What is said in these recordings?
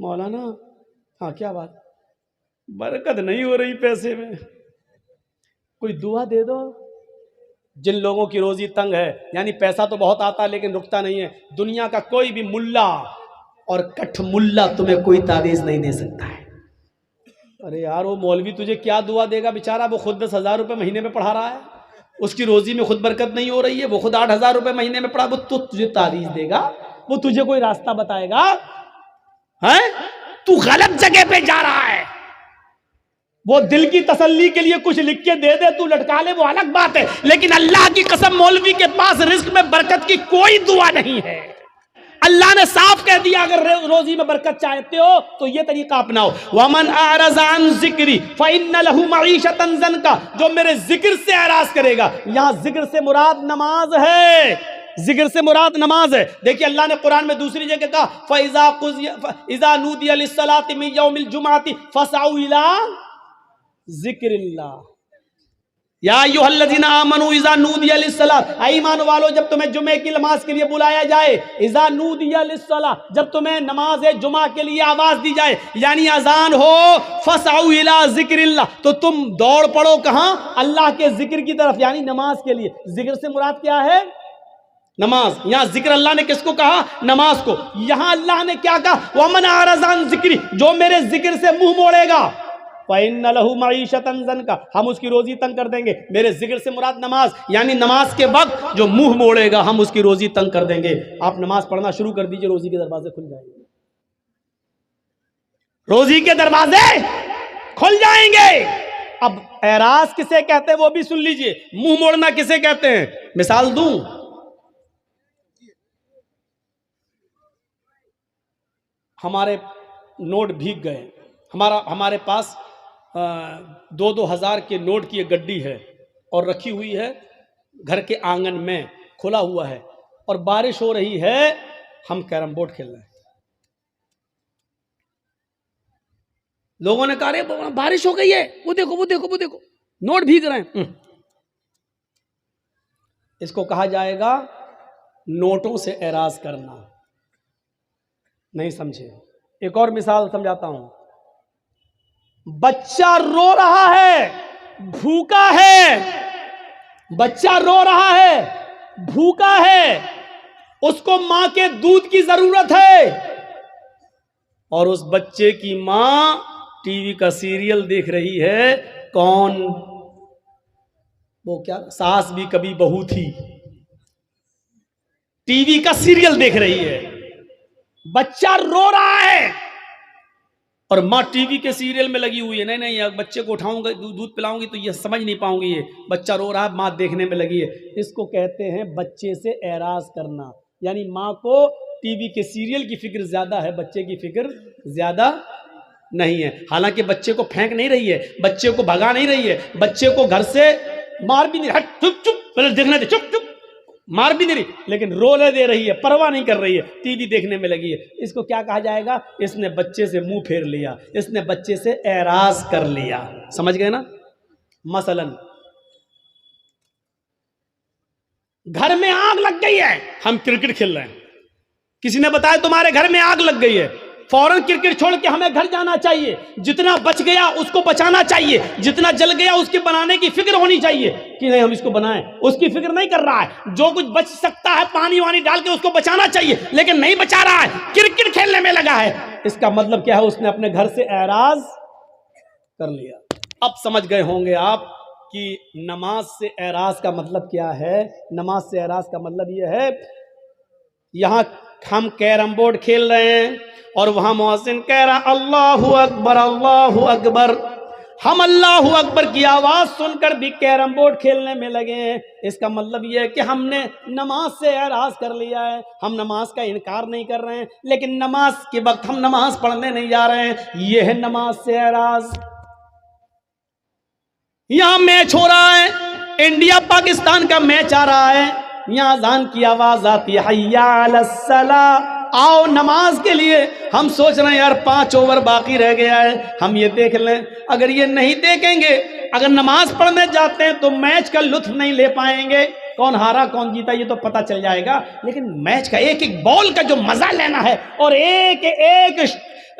مولانا ہاں کیا بات، برکت نہیں ہو رہی پیسے میں، کوئی دعا دے دو۔ جن لوگوں کی روزی تنگ ہے، یعنی پیسہ تو بہت آتا ہے لیکن رکتا نہیں ہے، دنیا کا کوئی بھی ملا اور کٹھ ملا تمہیں کوئی تعویذ نہیں دے سکتا ہے۔ ارے یار وہ مولوی تجھے کیا دعا دے گا بیچارہ، وہ خود 10,000 روپے مہینے میں پڑھا رہا ہے، اس کی روزی میں خود برکت نہیں ہو رہی ہے، وہ خود 8,000 روپے مہینے میں پڑھا، وہ تو تجھے تعویذ دے گا، وہ تجھے کوئی راستہ بتائے گا؟ تو غلط جگہ پہ جا رہا ہے۔ وہ دل کی تسلی کے لیے کچھ لکھ کے دے دے، تو لٹکا لے، وہ الگ بات ہے، لیکن اللہ کی قسم مولوی کے پاس رزق میں برکت کی کوئی دعا نہیں ہے۔ اللہ نے صاف کہہ دیا اگر روزی میں برکت چاہتے ہو تو یہ طریقہ اپناؤ، وَمَنْ أَعْرَضَ عَنْ ذِكْرِي فَإِنَّ لَهُ مَعِيشَةً ضَنْكَ، جو میرے ذکر سے اعراض کرے گا۔ یہاں ذکر سے مراد نماز ہے، ذکر سے مراد نماز ہے۔ دیکھیے اللہ نے قرآن میں دوسری جگہ کہا فَإِذَا نُودِيَ لِلصَّلَاةِ مِنْ يَوْمِ الْجُمْعَةِ فَاسْعَوْا إِلَىٰ ذِكْرِ اللَّهِ یا ایھا الذین آمنوا اذا نودی للصلاۃ، اے ایمان والو جب تمہیں جمعے کی نماز کے لیے بلایا جائے، اذا نودی للصلاۃ، جب تمہیں نماز جمعہ کے لیے آواز دی جائے، یعنی اذان ہو، فاسعوا الی ذکر اللہ، تو تم دوڑ پڑو کہاں؟ اللہ کے ذکر کی طرف، یعنی نماز کے لیے۔ ذکر سے مراد کیا ہے؟ نماز۔ یہاں ذکر اللہ نے کس کو کہا؟ نماز کو۔ یہاں اللہ نے کیا کہا؟ وَمَنْ أَعْرَضَ عَنْ ذِكْرِي، جو میرے ذکر سے منہ موڑے گا، فَإِنَّ لَهُ مَعِيشَةً ضَنْكَ، ہم اس کی روزی تنگ کر دیں گے۔ میرے ذکر سے مراد نماز، یعنی نماز کے وقت جو منہ موڑے گا ہم اس کی روزی تنگ کر دیں گے۔ آپ نماز پڑھنا شروع کر دیجئے، روزی کے دروازے کھل جائیں گے، روزی کے دروازے کھل جائیں گے۔ اب اعراض کسے کہتے ہیں وہ بھی سن لیجئے، منہ موڑنا کسے کہتے ہیں؟ مثال دوں، ہمارے نوٹ بھیگ گئے، ہمارے پاس 2,000 کے نوٹ کی ایک گڈی ہے اور رکھی ہوئی ہے گھر کے آنگن میں، کھلا ہوا ہے، اور بارش ہو رہی ہے، ہم کیرم بورڈ کھیل رہے ہیں۔ لوگوں نے کہا رے بارش ہو گئی ہے، وہ دیکھو وہ دیکھو وہ دیکھو، نوٹ بھیگ رہے ہیں۔ اس کو کہا جائے گا نوٹوں سے اعراض کرنا۔ نہیں سمجھے؟ ایک اور مثال سمجھاتا ہوں۔ بچہ رو رہا ہے، بھوکا ہے، بچہ رو رہا ہے، بھوکا ہے، اس کو ماں کے دودھ کی ضرورت ہے، اور اس بچے کی ماں ٹی وی کا سیریل دیکھ رہی ہے، کون؟ وہ کیا، ساس بھی کبھی بہو تھی، ٹی وی کا سیریل دیکھ رہی ہے، بچہ رو رہا ہے اور ماں ٹی وی کے سیریل میں لگی ہوئی ہے۔ نہیں بچے کو اٹھاؤں گا، دودھ پلاؤں گی تو یہ سمجھ نہیں پاؤں گی، یہ بچہ رو رہا ہے، ماں دیکھنے میں لگی ہے۔ اس کو کہتے ہیں بچے سے اعراض کرنا، یعنی ماں کو ٹی وی کے سیریل کی فکر زیادہ ہے، بچے کی فکر زیادہ نہیں ہے۔ حالانکہ بچے کو پھینک نہیں رہی ہے، بچے کو بھگا نہیں رہی ہے، بچے کو گھر سے مار بھی نہیں، ہٹ چپ چپ پہلے دیکھنے دے، چپ چپ، مار بھی نہیں رہی، لیکن رولے دے رہی ہے، پرواہ نہیں کر رہی ہے، ٹی وی دیکھنے میں لگی ہے۔ اس کو کیا کہا جائے گا؟ اس نے بچے سے منہ پھیر لیا، اس نے بچے سے اعراض کر لیا۔ سمجھ گئے نا؟ مثلا گھر میں آگ لگ گئی ہے، ہم کرکٹ کھیل رہے ہیں، کسی نے بتایا تمہارے گھر میں آگ لگ گئی ہے، فوراً کرکٹ چھوڑ کے ہمیں گھر جانا چاہیے، جتنا بچ گیا اس کو بچانا چاہیے، جتنا جل گیا اس کے بنانے کی فکر ہونی چاہیے کہ نہیں ہم اس کو بنائیں۔ اس کی فکر نہیں کر رہا ہے، جو کچھ بچ سکتا ہے پانی وانی ڈال کے اس کو بچانا چاہیے، لیکن نہیں بچا رہا ہے، کرکٹ کھیلنے میں لگا ہے۔ اس کا مطلب کیا ہے؟ اس نے اپنے گھر سے اعراض کر لیا۔ اب سمجھ گئے ہوں گے آپ کہ نماز سے اعراض کا مطلب کیا ہے۔ نماز سے اعراض کا مطلب یہ ہے، یہاں ہم کیرم بورڈ کھیل رہے ہیں اور وہاں مؤذن کہہ رہا اللہ اکبر اللہ اکبر، ہم اللہ اکبر کی آواز سن کر بھی کیرم بورڈ کھیلنے میں لگے ہیں۔ اس کا مطلب یہ ہے کہ ہم نے نماز سے اعراض کر لیا ہے، ہم نماز کا انکار نہیں کر رہے ہیں، لیکن نماز کے وقت ہم نماز پڑھنے نہیں جا رہے ہیں، یہ ہے نماز سے اعراض۔ یہاں میچ ہو رہا ہے، انڈیا پاکستان کا میچ آ رہا ہے، یہاں اذان کی آواز آتی ہے حی علی الصلاۃ، آؤ نماز کے لیے، ہم سوچ رہے ہیں یار 5 اوور باقی رہ گیا ہے، ہم یہ دیکھ لیں۔ اگر یہ نہیں دیکھیں گے، اگر نماز پڑھنے جاتے ہیں تو میچ کا لطف نہیں لے پائیں گے، کون ہارا کون جیتا یہ تو پتہ چل جائے گا، لیکن میچ کا ایک ایک بال کا جو مزہ لینا ہے اور ایک ایک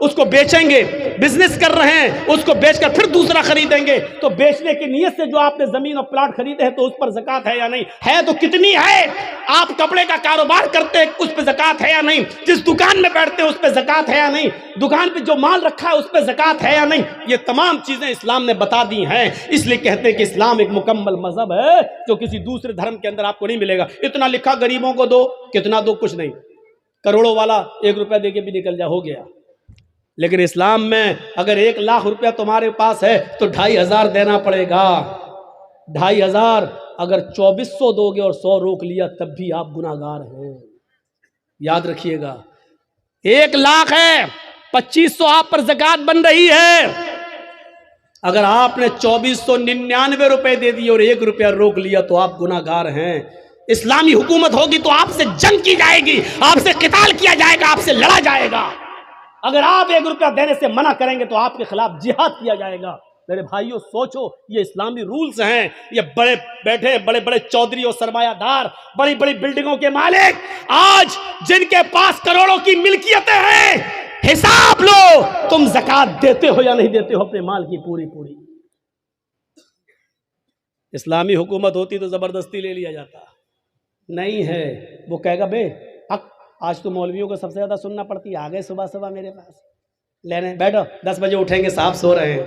اس کو بیچیں گے، بزنس کر رہے ہیں، اس کو بیچ کر پھر دوسرا خریدیں گے، تو بیچنے کی نیت سے جو آپ نے زمین اور پلاٹ خریدے ہیں تو اس پر زکوٰۃ ہے یا نہیں ہے؟ تو کتنی ہے؟ آپ کپڑے کا کاروبار کرتے ہیں، اس پہ زکوٰۃ ہے یا نہیں؟ جس دکان میں بیٹھتے ہیں اس پہ زکوٰۃ ہے یا نہیں؟ دکان پہ جو مال رکھا ہے اس پہ زکوٰۃ ہے یا نہیں؟ یہ تمام چیزیں اسلام نے بتا دی ہیں، اس لیے کہتے ہیں کہ اسلام ایک مکمل مذہب ہے جو کسی دوسرے دھرم کے اندر آپ کو نہیں ملے گا۔ اتنا لکھا غریبوں کو دو، کتنا دو؟ کچھ نہیں، کروڑوں والا 1 روپیہ دے کے بھی نکل جا، ہو گیا۔ لیکن اسلام میں اگر 1 لاکھ روپیہ تمہارے پاس ہے تو 2500 دینا پڑے گا، 2500۔ اگر 2400 دو گے اور 100 روک لیا تب بھی آپ گناہگار ہیں، یاد رکھیے گا۔ 1 لاکھ ہے، 2500 آپ پر زکوٰۃ بن رہی ہے، اگر آپ نے 2499 روپے دے دیے اور 1 روپیہ روک لیا تو آپ گناہگار ہیں۔ اسلامی حکومت ہوگی تو آپ سے جنگ کی جائے گی، آپ سے قتال کیا جائے گا، آپ سے لڑا جائے گا۔ اگر آپ 1 روپیہ دینے سے منع کریں گے تو آپ کے خلاف جہاد کیا جائے گا۔ میرے بھائیوں سوچو، یہ اسلامی رولز ہیں۔ یہ بڑے بیٹھے بڑے بڑے چودھری اور سرمایہ دار، بڑی بڑی بلڈنگوں کے مالک، آج جن کے پاس کروڑوں کی ملکیتیں ہیں، حساب لو تم زکوٰۃ دیتے ہو یا نہیں دیتے ہو اپنے مال کی پوری پوری۔ اسلامی حکومت ہوتی تو زبردستی لے لیا جاتا، نہیں ہے۔ وہ کہے گا بے آج تو مولویوں کو سب سے زیادہ سننا پڑتی ہے، آ گئے صبح صبح میرے پاس لینے، بیٹھو 10 بجے اٹھیں گے، صاحب سو رہے ہیں۔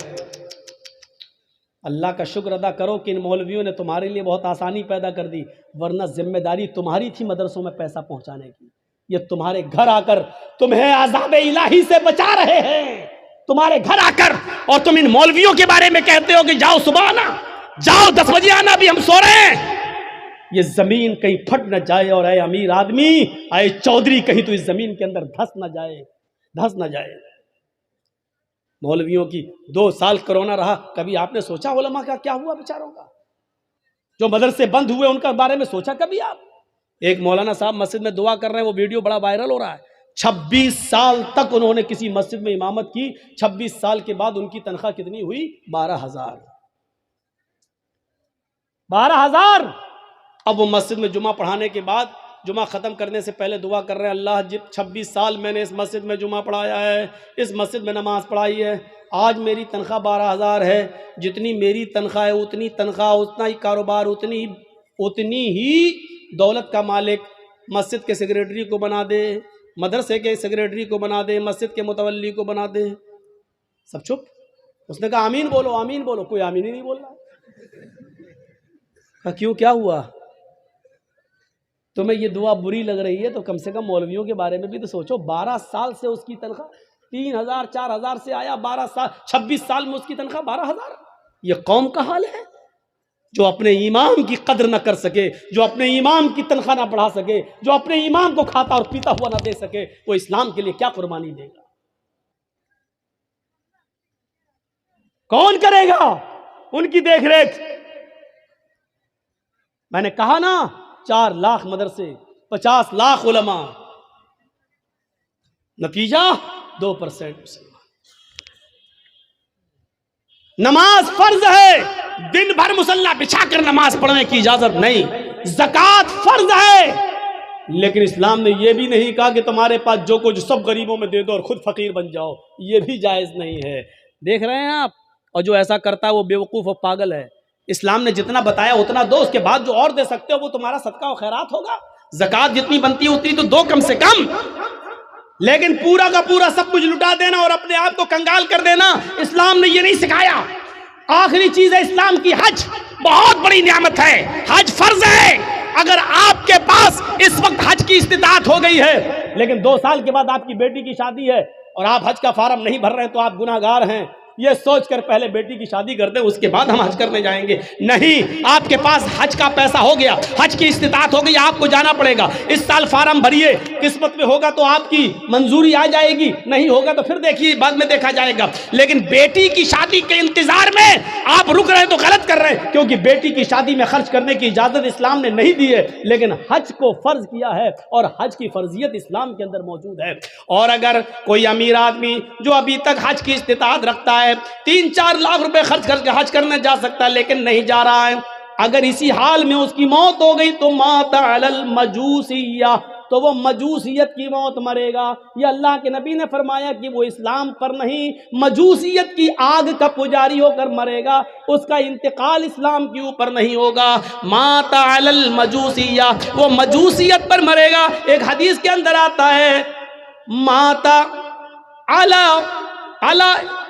اللہ کا شکر ادا کرو کہ ان مولویوں نے تمہارے لیے بہت آسانی پیدا کر دی، ورنہ ذمہ داری تمہاری تھی مدرسوں میں پیسہ پہنچانے کی۔ یہ تمہارے گھر آ کر تمہیں عذاب الہی سے بچا رہے ہیں، تمہارے گھر آ کر، اور تم ان مولویوں کے بارے میں کہتے ہو کہ جاؤ صبح آنا، جاؤ 10 بجے آنا، ابھی ہم سو رہے ہیں۔ یہ زمین کہیں پھٹ نہ جائے، اور اے امیر آدمی، اے چودھری، کہیں تو اس زمین کے اندر دھس نہ جائے۔ مولویوں کی 2 سال کرونا رہا، کبھی آپ نے سوچا علماء کا کیا ہوا بیچاروں کا؟ جو مدرسے بند ہوئے ان کا بارے میں سوچا کبھی آپ؟ ایک مولانا صاحب مسجد میں دعا کر رہے ہیں، وہ ویڈیو بڑا وائرل ہو رہا ہے۔ 26 سال تک انہوں نے کسی مسجد میں امامت کی، 26 سال کے بعد ان کی تنخواہ کتنی ہوئی؟ 12,000۔ اب وہ مسجد میں جمعہ پڑھانے کے بعد، جمعہ ختم کرنے سے پہلے دعا کر رہے ہیں، اللہ 26 سال میں نے اس مسجد میں جمعہ پڑھایا ہے، اس مسجد میں نماز پڑھائی ہے، آج میری تنخواہ 12,000 ہے، جتنی میری تنخواہ ہے اتنی تنخواہ، اتنا ہی کاروبار، اتنی ہی دولت کا مالک مسجد کے سیکریٹری کو بنا دے، مدرسے کے سیکریٹری کو بنا دے، مسجد کے متولی کو بنا دے۔ سب چپ۔ اس نے کہا آمین بولو، آمین بولو، کوئی آمین ہی نہیں بول رہا۔ کہا کیوں، کیا ہوا؟ تمہیں یہ دعا بری لگ رہی ہے تو کم سے کم مولویوں کے بارے میں بھی تو سوچو۔ 12 سال سے اس کی تنخواہ 3,000 4,000 سے آیا، 12 سال 26 سال میں اس کی تنخواہ 12,000۔ یہ قوم کا حال ہے جو اپنے امام کی قدر نہ کر سکے، جو اپنے امام کی تنخواہ نہ بڑھا سکے، جو اپنے امام کو کھاتا اور پیتا ہوا نہ دے سکے، وہ اسلام کے لیے کیا قربانی دے گا؟ کون کرے گا ان کی دیکھ ریکھ؟ میں نے کہا نا، 4 لاکھ مدرسے، 50 لاکھ علماء، نتیجہ 2% مسلمان۔ نماز فرض ہے، دن بھر مصلی بچھا کر نماز پڑھنے کی اجازت نہیں۔ زکوٰۃ فرض ہے، لیکن اسلام نے یہ بھی نہیں کہا کہ تمہارے پاس جو کچھ سب غریبوں میں دے دو اور خود فقیر بن جاؤ، یہ بھی جائز نہیں ہے۔ دیکھ رہے ہیں آپ، اور جو ایسا کرتا ہے وہ بیوقوف اور پاگل ہے۔ اسلام نے جتنا بتایا اتنا دو، اس کے بعد جو اور دے سکتے ہو وہ تمہارا صدقہ و خیرات ہوگا۔ زکوٰۃ جتنی بنتی ہے اتنی تو دو کم سے کم، لیکن پورا کا پورا سب کچھ لٹا دینا اور اپنے آپ کو کنگال کر دینا، اسلام نے یہ نہیں سکھایا۔ آخری چیز ہے اسلام کی حج، بہت بڑی نعمت ہے، حج فرض ہے۔ اگر آپ کے پاس اس وقت حج کی استطاعت ہو گئی ہے، لیکن 2 سال کے بعد آپ کی بیٹی کی شادی ہے اور آپ حج کا فارم نہیں بھر رہے ہیں تو آپ گناہگار ہیں۔ یہ سوچ کر پہلے بیٹی کی شادی کر دیں، اس کے بعد ہم حج کرنے جائیں گے۔ نہیں، آپ کے پاس حج کا پیسہ ہو گیا، حج کی استطاعت ہو گئی، آپ کو جانا پڑے گا۔ اس سال فارم بھریے، قسمت میں ہوگا تو آپ کی منظوری آ جائے گی، نہیں ہوگا تو پھر دیکھیے، بعد میں دیکھا جائے گا۔ لیکن بیٹی کی شادی کے انتظار میں آپ رک رہے ہیں تو غلط کر رہے ہیں، کیونکہ بیٹی کی شادی میں خرچ کرنے کی اجازت اسلام نے نہیں دی ہے، لیکن حج کو فرض کیا ہے اور حج کی فرضیت اسلام کے اندر موجود ہے۔ اور اگر کوئی امیر آدمی جو ابھی تک حج کی استطاعت رکھتا ہے 3-4 لاکھ روپے خرچ کر کے حج کرنے جا سکتا ہے لیکن نہیں جا رہا ہے، اگر اسی حال میں اس کی موت ہو گئی تو مات علی المجوسیہ، تو وہ مجوسیت کی موت مرے گا۔ یہ اللہ کے نبی نے فرمایا کہ وہ اسلام پر نہیں، مجوسیت کی آگ کا پجاری ہو کر مرے گا، اس کا انتقال اسلام کے اوپر نہیں ہوگا۔ مات علی المجوسیہ، وہ مجوسیت پر مرے گا۔ ایک حدیث کے اندر آتا ہے مات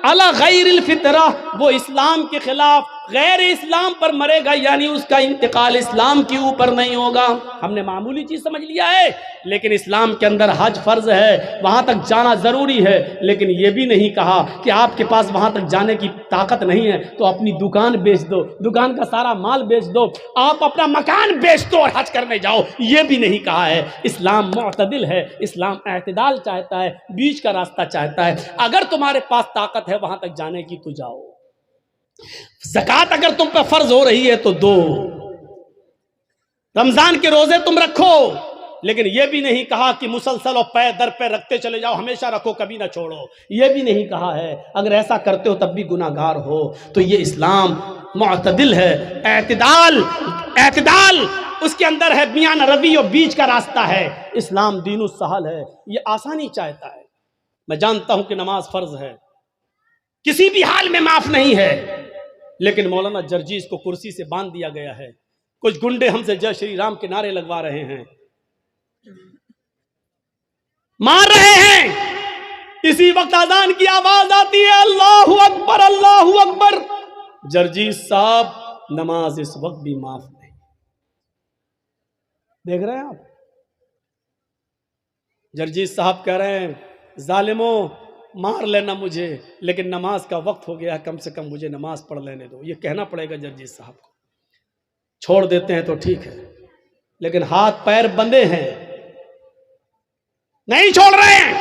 علی غیر الفطرہ، وہ اسلام کے خلاف غیر اسلام پر مرے گا، یعنی اس کا انتقال اسلام کے اوپر نہیں ہوگا۔ ہم نے معمولی چیز سمجھ لیا ہے، لیکن اسلام کے اندر حج فرض ہے، وہاں تک جانا ضروری ہے، لیکن یہ بھی نہیں کہا کہ آپ کے پاس وہاں تک جانے کی طاقت نہیں ہے تو اپنی دکان بیچ دو، دکان کا سارا مال بیچ دو، آپ اپنا مکان بیچ دو اور حج کرنے جاؤ، یہ بھی نہیں کہا ہے۔ اسلام معتدل ہے، اسلام اعتدال چاہتا ہے، بیچ کا راستہ چاہتا ہے۔ اگر تمہارے پاس طاقت ہے وہاں تک جانے کی تو جاؤ، زکوٰۃ اگر تم پہ فرض ہو رہی ہے تو دو، رمضان کے روزے تم رکھو، لیکن یہ بھی نہیں کہا کہ مسلسل اور پے در پہ رکھتے چلے جاؤ، ہمیشہ رکھو کبھی نہ چھوڑو، یہ بھی نہیں کہا ہے۔ اگر ایسا کرتے ہو تب بھی گناہ گار ہو۔ تو یہ اسلام معتدل ہے، اعتدال اس کے اندر ہے، میان روی اور بیچ کا راستہ ہے۔ اسلام دین السہل ہے، یہ آسانی چاہتا ہے۔ میں جانتا ہوں کہ نماز فرض ہے، کسی بھی حال میں معاف نہیں ہے، لیکن مولانا جرجیز کو کرسی سے باندھ دیا گیا ہے، کچھ گنڈے ہم سے جے شری رام کے نعرے لگوا رہے ہیں، مار رہے ہیں، اسی وقت اذان کی آواز آتی ہے اللہ اکبر اللہ اکبر، جرجیز صاحب نماز اس وقت بھی معاف نہیں۔ دیکھ رہے ہیں آپ، جرجیز صاحب کہہ رہے ہیں ظالموں مار لینا مجھے، لیکن نماز کا وقت ہو گیا، کم سے کم مجھے نماز پڑھ لینے دو۔ یہ کہنا پڑے گا جرجیز صاحب کو۔ چھوڑ دیتے ہیں تو ٹھیک ہے، لیکن ہاتھ پیر بندے ہیں، نہیں چھوڑ رہے ہیں۔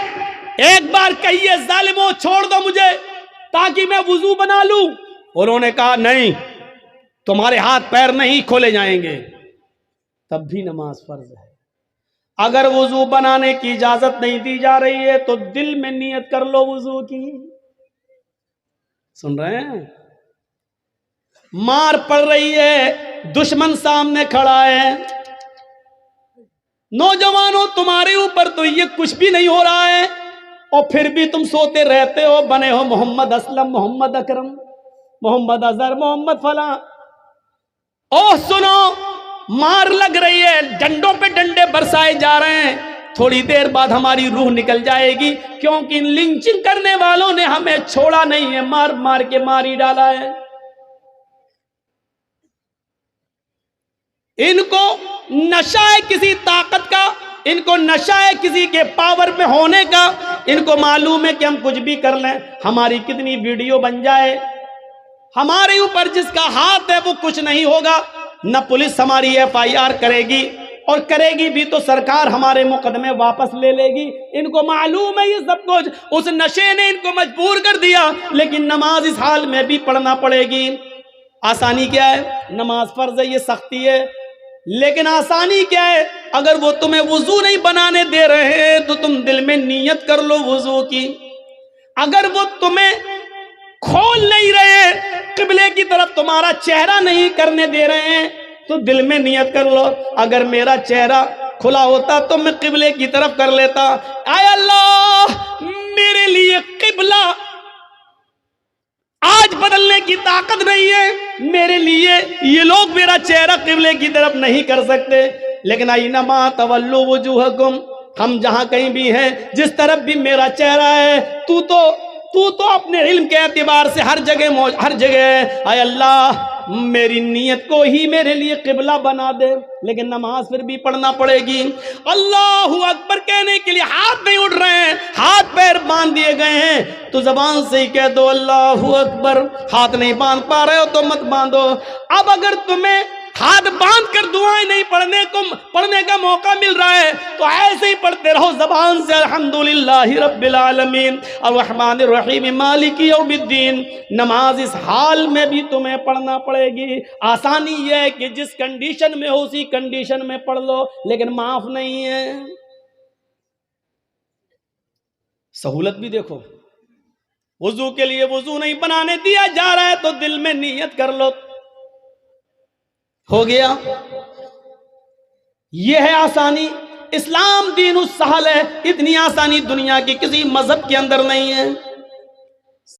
ایک بار کہیے ظالموں چھوڑ دو مجھے تاکہ میں وضو بنا لوں، انہوں نے کہا نہیں، تمہارے ہاتھ پیر نہیں کھولے جائیں گے، تب بھی نماز فرض ہے۔ اگر وضو بنانے کی اجازت نہیں دی جا رہی ہے تو دل میں نیت کر لو وضو کی۔ سن رہے ہیں؟ مار پڑ رہی ہے، دشمن سامنے کھڑا ہے، نوجوانوں تمہارے اوپر تو یہ کچھ بھی نہیں ہو رہا ہے، اور پھر بھی تم سوتے رہتے ہو، بنے ہو محمد اسلم، محمد اکرم، محمد اظہر، محمد فلاں۔ اوہ سنو، مار لگ رہی ہے، ڈنڈوں پہ ڈنڈے برسائے جا رہے ہیں، تھوڑی دیر بعد ہماری روح نکل جائے گی، کیونکہ لنچنگ کرنے والوں نے ہمیں چھوڑا نہیں ہے، مار مار کے ماری ڈالا ہے۔ ان کو نشہ ہے کسی طاقت کا، ان کو نشہ ہے کسی کے پاور میں ہونے کا، ان کو معلوم ہے کہ ہم کچھ بھی کر لیں، ہماری کتنی ویڈیو بن جائے، ہمارے اوپر جس کا ہاتھ ہے وہ کچھ نہیں ہوگا، نہ پولیس ہماری FIR کرے گی، اور کرے گی بھی تو سرکار ہمارے مقدمے واپس لے لے گی۔ ان کو معلوم ہے یہ سب کچھ، اس نشے نے ان کو مجبور کر دیا، لیکن نماز اس حال میں بھی پڑھنا پڑے گی۔ آسانی کیا ہے؟ نماز فرض ہے، یہ سختی ہے، لیکن آسانی کیا ہے؟ اگر وہ تمہیں وضو نہیں بنانے دے رہے ہیں تو تم دل میں نیت کر لو وضو کی۔ اگر وہ تمہیں کھول نہیں رہے، قبلے کی طرف تمہارا چہرہ نہیں کرنے دے رہے ہیں تو دل میں نیت کر لو، اگر میرا چہرہ کھلا ہوتا تو میں قبلے کی طرف کر لیتا، اے اللہ میرے لیے قبلہ آج بدلنے کی طاقت نہیں ہے، میرے لیے یہ لوگ میرا چہرہ قبلے کی طرف نہیں کر سکتے، لیکن اینما تولوا وجوہکم، ہم جہاں کہیں بھی ہیں، جس طرف بھی میرا چہرہ ہے، تو اپنے علم کے اعتبار سے ہر جگہ ہے، اے اللہ میری نیت کو ہی میرے لیے قبلہ بنا دے۔ لیکن نماز پھر بھی پڑھنا پڑے گی۔ اللہ اکبر کہنے کے لیے ہاتھ نہیں اٹھ رہے ہیں، ہاتھ پیر باندھ دیے گئے ہیں، تو زبان سے ہی کہہ دو اللہ اکبر۔ ہاتھ نہیں باندھ پا رہے ہو تو مت باندھو۔ اب اگر تمہیں ہاتھ باندھ کر دعائیں نہیں پڑھنے کا موقع مل رہا ہے تو ایسے ہی پڑھتے رہو زبان سے، الحمدللہ رب العالمین الرحمن الرحیم مالک یوم الدین۔ نماز اس حال میں بھی تمہیں پڑھنا پڑے گی۔ آسانی یہ ہے کہ جس کنڈیشن میں ہو اسی کنڈیشن میں پڑھ لو، لیکن معاف نہیں ہے۔ سہولت بھی دیکھو، وضو کے لیے وضو نہیں بنانے دیا جا رہا ہے تو دل میں نیت کر لو، ہو گیا۔ یہ ہے آسانی۔ اسلام دین السہل ہے، اتنی آسانی دنیا کی کسی مذہب کے اندر نہیں ہے۔